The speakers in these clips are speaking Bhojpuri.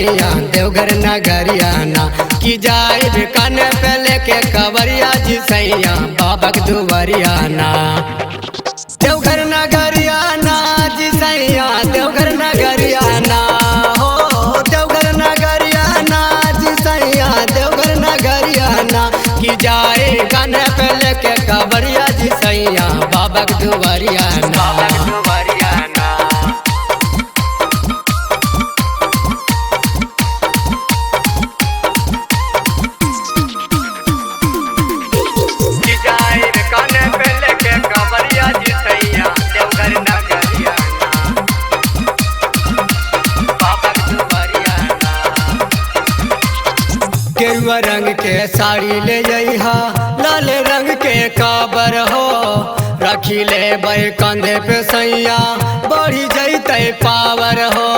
सैया देवघर नगरियाना कि जाए कान पे लेके कवरिया जी सैया बाबा के दुवरियाना। देवघर नगरियाना जी सैया देवघर नगरियाना हो देवघर नगरियाना जी सैया देवघर नगरियाना कि जाए कान पे लेके कवरिया जी सैया बाबा के दुवरियाना। गेरुआ रंग के साड़ी ले जइहा लाल रंग के काबर हो रखी ले बे कंधे पे सैया बढ़ी जैते पावर हो।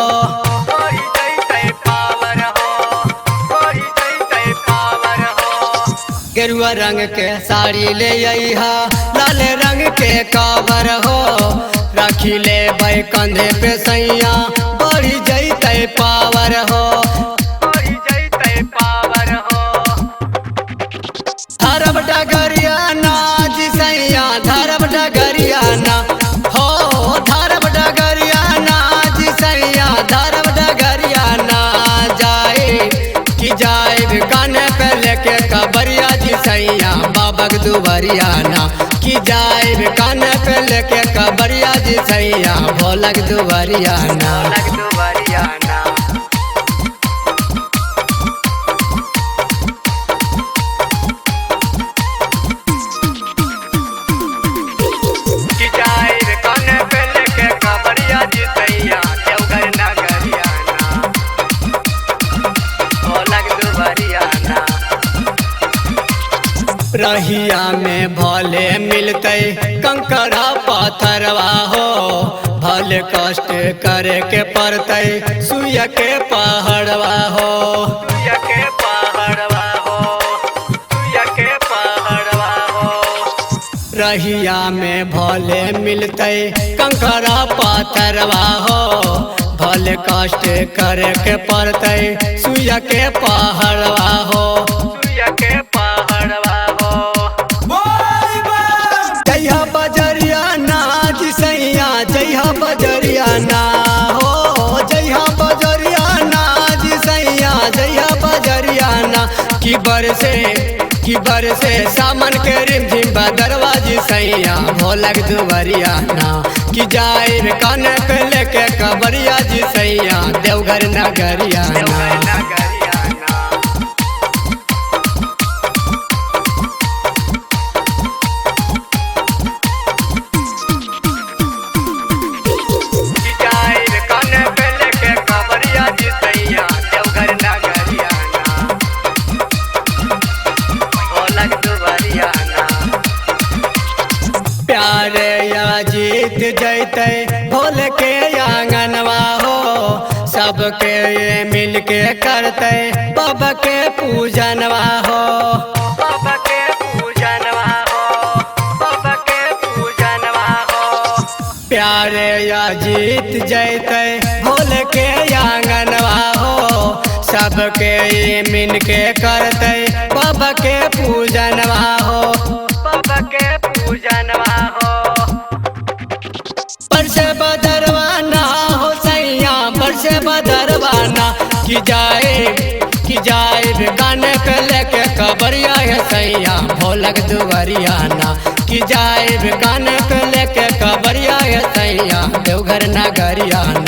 गेरुआ रंग के साड़ी ले जइहा लाल रंग के काबर हो रखी ले बे कंधे पे सैया बढ़ी जैते पावर हो। धरब डगरियाना जी सैया धरब डगरियाना हो धरब डगरियाना जी सैया धरब डगरियाना जाए कि जाए कान पे लेके कवरिया जी सैया बाबा के दुवरियाना कि जाए कान पे लेके कवरिया जी सैया भोला के दुवरियाना। रहिया में भले मिलते कंकड़ा पत्थरवा हो भले कष्ट करे के पड़ते सुइया के पहाड़वा हो। रहिया में भले मिलते कंकड़ा पत्थरवा हो भले कष्ट करे के पड़ते सुइया के पहाड़वा हो। जइहा बजरियाना जी सैया जइहा बजरियाना हो जइहा बजरियाना जी सैया जइहा बजरियाना कि बरसे सामन के रिमझिम बदरवा जी सैया भोला के दुवरियाना कि जाए कान पे लेके कवरिया जी सैया देवघर नगरियाना। प्यारे या जीत जैते भोल के आंगनवा हो सबके ये मिल के करते बाबा के पूजनवा हो। प्यारे या जीत जैते भोल के आंगनवा हो सबके ये मिल के करते बाबा के पूजनवा हो। बरसे बदरवाना हो सैया बरसे बदरवाना कि जाए गाने पे लेके कवरिया है सैया भोला के दुवरियाना कि जाए गाने पे लेके कवरिया है सैया देवघर नगरियाना।